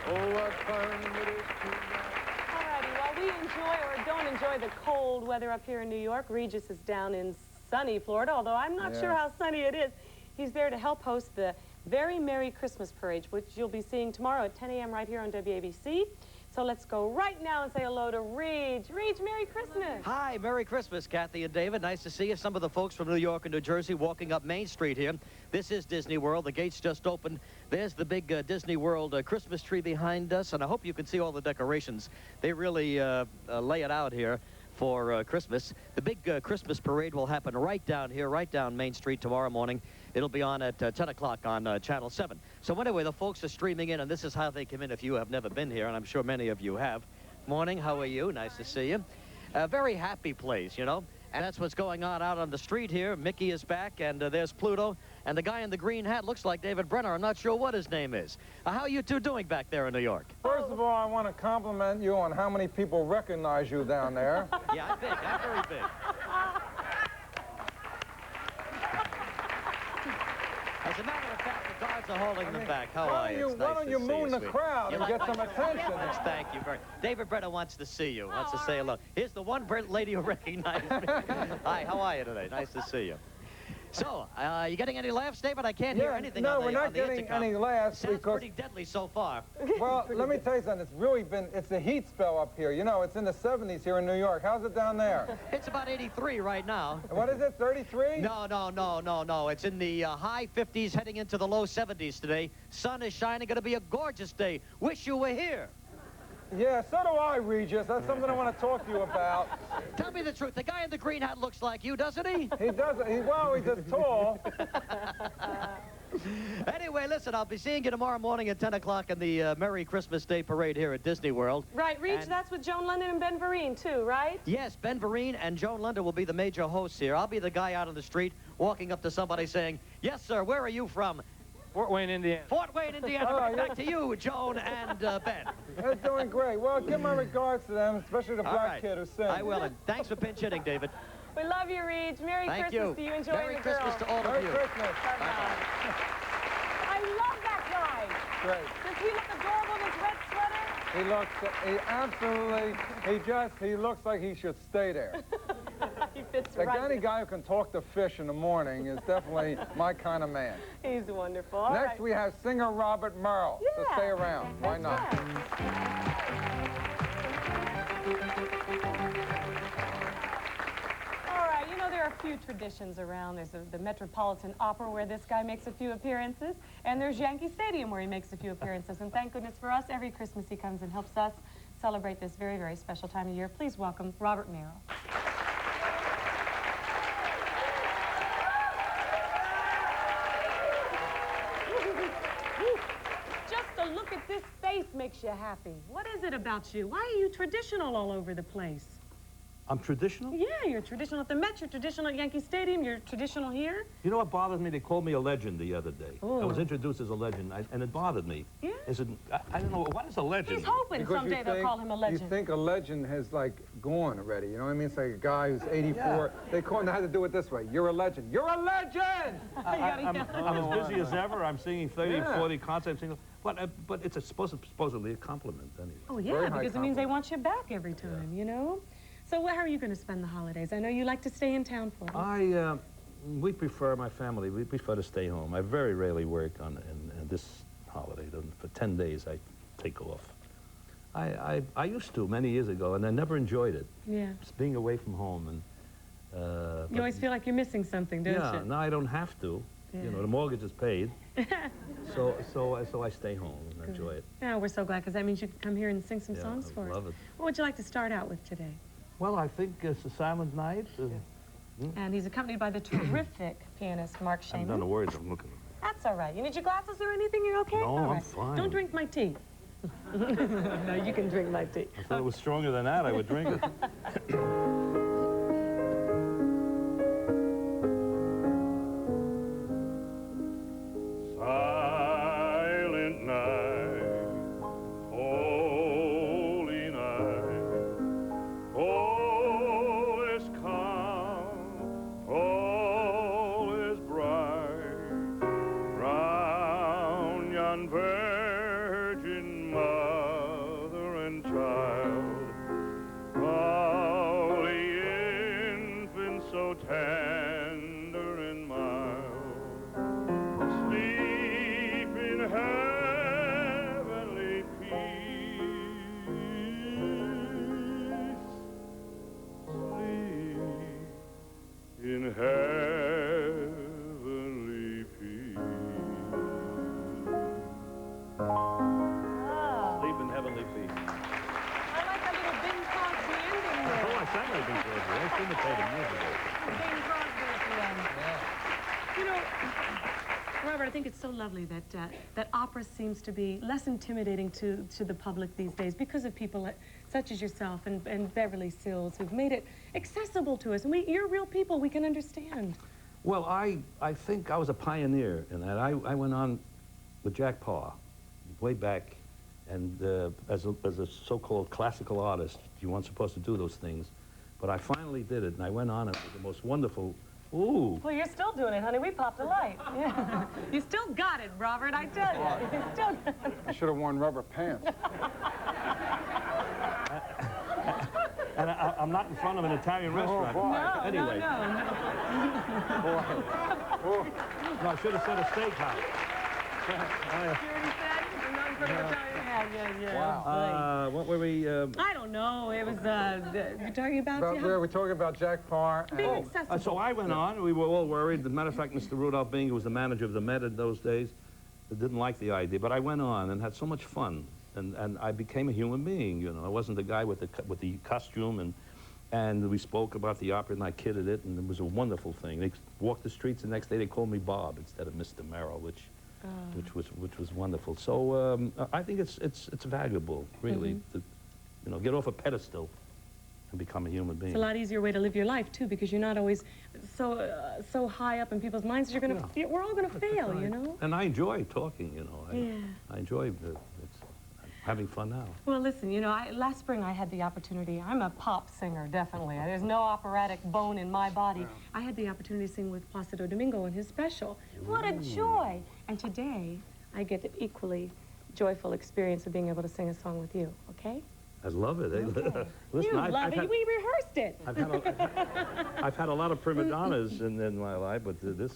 Oh, what fun it is to Alrighty, while we enjoy or don't enjoy the cold weather up here in New York, Regis is down in sunny Florida, although I'm not sure how sunny it is. He's there to help host the Very Merry Christmas Parade, which you'll be seeing tomorrow at 10 a.m. right here on WABC. So let's go right now and say hello to Reg. Reg, Merry Christmas. Hi, Merry Christmas, Kathy and David. Nice to see you. Some of the folks from New York and New Jersey walking up Main Street here. This is Disney World. The gates just opened. There's the big Disney World Christmas tree behind us, and I hope you can see all the decorations. They really lay it out here for Christmas. The big Christmas parade will happen right down here, right down Main Street tomorrow morning. It'll be on at 10 o'clock on Channel 7. So anyway, the folks are streaming in, and this is how they come in if you have never been here, and I'm sure many of you have. Morning, how are you? Nice to see you. A very happy place, you know, and that's what's going on out on the street here. Mickey is back, and there's Pluto, and the guy in the green hat looks like David Brenner. I'm not sure what his name is. How are you two doing back there in New York? First of all, I want to compliment you on how many people recognize you down there. Yeah, I'm big. I'm very big. As a matter of fact, the guards are holding them back. How are you? Why don't you moon the crowd and get some attention? Thank you very much. David Brenner wants to see you, wants to say hello. Here's the one lady who recognized me. Hi, how are you today? Nice to see you. So, you getting any laughs, David? I can't hear anything on the No, we're not getting any laughs Sounds because... pretty deadly so far. Well, let me tell you something. It's really been... It's a heat spell up here. You know, it's in the 70s here in New York. How's it down there? It's about 83 right now. What is it, 33? No. It's in the high 50s, heading into the low 70s today. Sun is shining. Going to be a gorgeous day. Wish you were here. Yeah, so do I, Regis. That's something I want to talk to you about. Tell me the truth. The guy in the green hat looks like you, doesn't he? He doesn't. Well, he's just tall. Anyway, listen, I'll be seeing you tomorrow morning at 10 o'clock in the Merry Christmas Day Parade here at Disney World. Right, Reg, that's with Joan London and Ben Vereen, too, right? Yes, Ben Vereen and Joan London will be the major hosts here. I'll be the guy out on the street walking up to somebody saying, "Yes, sir, where are you from?" Fort Wayne, Indiana. Fort Wayne, Indiana. Right back to you, Joan and Ben. They're doing great. Well, give my regards to them, especially the black kid who sings. I will, and thanks for pinch hitting, David. We love you, Reg. Merry Christmas to you. Enjoy Merry the Christmas girls. to all of Merry you. Christmas. Bye-bye. I love that guy. Great. Does he look adorable in his red sweater? He looks like he should stay there. He fits The right any in. guy who can talk to fish in the morning is definitely my kind of man. He's wonderful. All Next, right. we have singer Robert Merrill. So Yeah. stay around. Why That's not? All right, you know, there are a few traditions around. There's the Metropolitan Opera where this guy makes a few appearances, and there's Yankee Stadium where he makes a few appearances. And thank goodness for us, every Christmas he comes and helps us celebrate this very, very special time of year. Please welcome Robert Merrill. Just to look at this face makes you happy. What is it about you? Why are you traditional all over the place? I'm traditional? Yeah, you're traditional at the Met, you're traditional at Yankee Stadium, you're traditional here. You know what bothers me? They called me a legend the other day. Ooh. I was introduced as a legend, and it bothered me. Yeah? I said, I don't know, what is a legend? He's hoping Because someday they'll call him a legend. You think a legend has, like, gone already. You know what I mean? It's like a guy who's 84. They call him, they had to do it this way. You're a legend. You're a legend! I'm as busy as ever. I'm singing 30, 40 concerts. But it's supposedly a compliment anyway. Oh, yeah, because it means they want you back every time, you know? So how are you going to spend the holidays? I know you like to stay in town for them. We prefer, my family, we prefer to stay home. I very rarely work on in this holiday. For 10 days, I take off. I used to many years ago, and I never enjoyed it. Yeah. Just being away from home. And You always feel like you're missing something, don't you? yeah, no, I don't have to. Yeah. You know, the mortgage is paid. so I stay home and enjoy it. Yeah, we're so glad, because that means you can come here and sing some songs for I us. love it. What would you like to start out with today? Well, I think it's a Silent Night. And he's accompanied by the terrific pianist, Mark I haven't done the Shaman. words, I'm looking. That's all right. You need your glasses or anything? You're okay? No, All I'm right. fine. Don't drink my tea. No, you can drink my tea. I thought it was stronger than that, I would drink it. Silent night, holy night, all is calm, all is bright, round yon virgin mother and child. How the infant so tender and mild sleep in heavenly peace. Sleep in heavenly peace. Sleep in heavenly peace. I like that little Bing Crosby ending there. Oh, I sang like Bing Crosby. I imitated music. Bing Crosby at the end. You know, Robert, I think it's so lovely that that opera seems to be less intimidating to the public these days because of people such as yourself and Beverly Sills who've made it accessible to us. And you're real people we can understand. Well, I think I was a pioneer in that. I went on with Jack Parr way back, and as a so-called classical artist, you weren't supposed to do those things. But I finally did it, and I went on it with the most wonderful, ooh. Well, you're still doing it, honey. We popped a light. Yeah. You still got it, Robert, I tell you. You still got it. I should have worn rubber pants. And I'm not in front of an Italian restaurant. boy. No, Anyway. no. No, I should have said a steakhouse. You already said? You're not in front of Italian? Yeah. Wow. What were we? I don't know. It was, you're talking about... We're talking about Jack Parr. Being And, accessible. So I went on. We were all worried. As a matter of fact, Mr. Rudolph Bing, who was the manager of the Met in those days, didn't like the idea. But I went on and had so much fun. And I became a human being, you know. I wasn't the guy with the costume, and we spoke about the opera, and I kidded it, and it was a wonderful thing. They walked the streets the next day. They called me Bob instead of Mr. Merrill, which was wonderful. So I think it's valuable, really, to get off a pedestal and become a human being. It's a lot easier way to live your life, too, because you're not always so high up in people's minds. We're all going to fail, right. you know? And I enjoy talking, you know. I enjoy having fun now. Well, listen, last spring I had the opportunity. I'm a pop singer, definitely. There's no operatic bone in my body. Yeah. I had the opportunity to sing with Placido Domingo in his special. Ooh. What a joy! And today, I get the equally joyful experience of being able to sing a song with you, okay? I love it. Okay. Listen, you love it. We rehearsed it. I've had a lot of prima donnas in my life, but this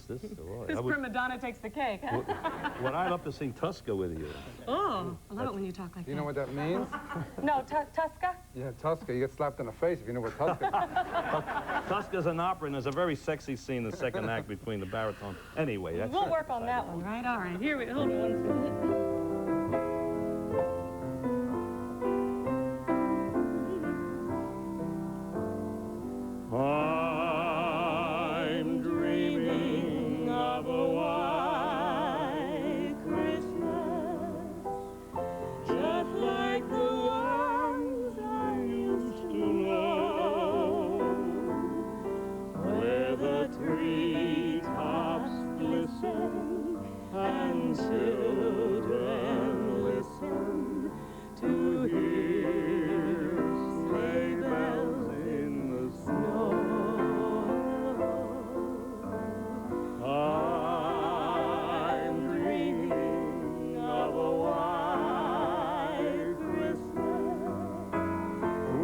prima donna takes the cake. Would I love to sing Tosca with you? Oh, I love it when you talk like that. you know what that means? No, Tosca? Yeah, Tosca. You get slapped in the face if you know what Tosca is. Tosca's an opera, and there's a very sexy scene in the second act between the baritone. Anyway, we'll work on that one, right? All right. Here we go. Hold on one second. I'm dreaming of a white Christmas, just like the ones I used to know, where the treetops glisten and children listen to hear sleigh bells in the snow. I'm dreaming of a white Christmas,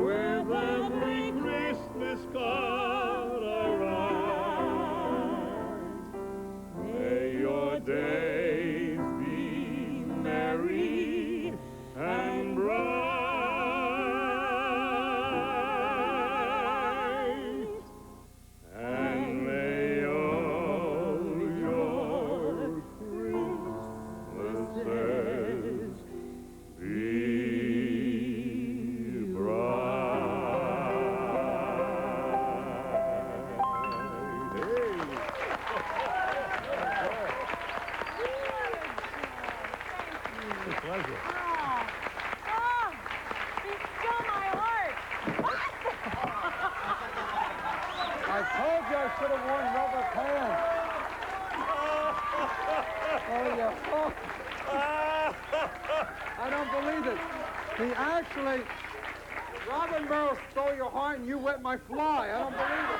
with every Christmas card I write. May your days be merry and bright, and may all your Christmases be bright. It's a pleasure. You stole my heart. I told you I should have worn rubber pants. Oh, yeah. Oh. I don't believe it. He actually, Robert Merrill stole your heart and you wet my fly. I don't believe it.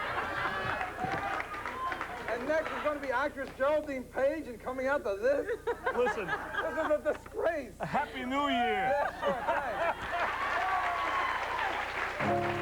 And next is going to be actress Geraldine Page and coming out to this. Listen, This is a disgrace. Happy New Year. Yeah, sure, thanks.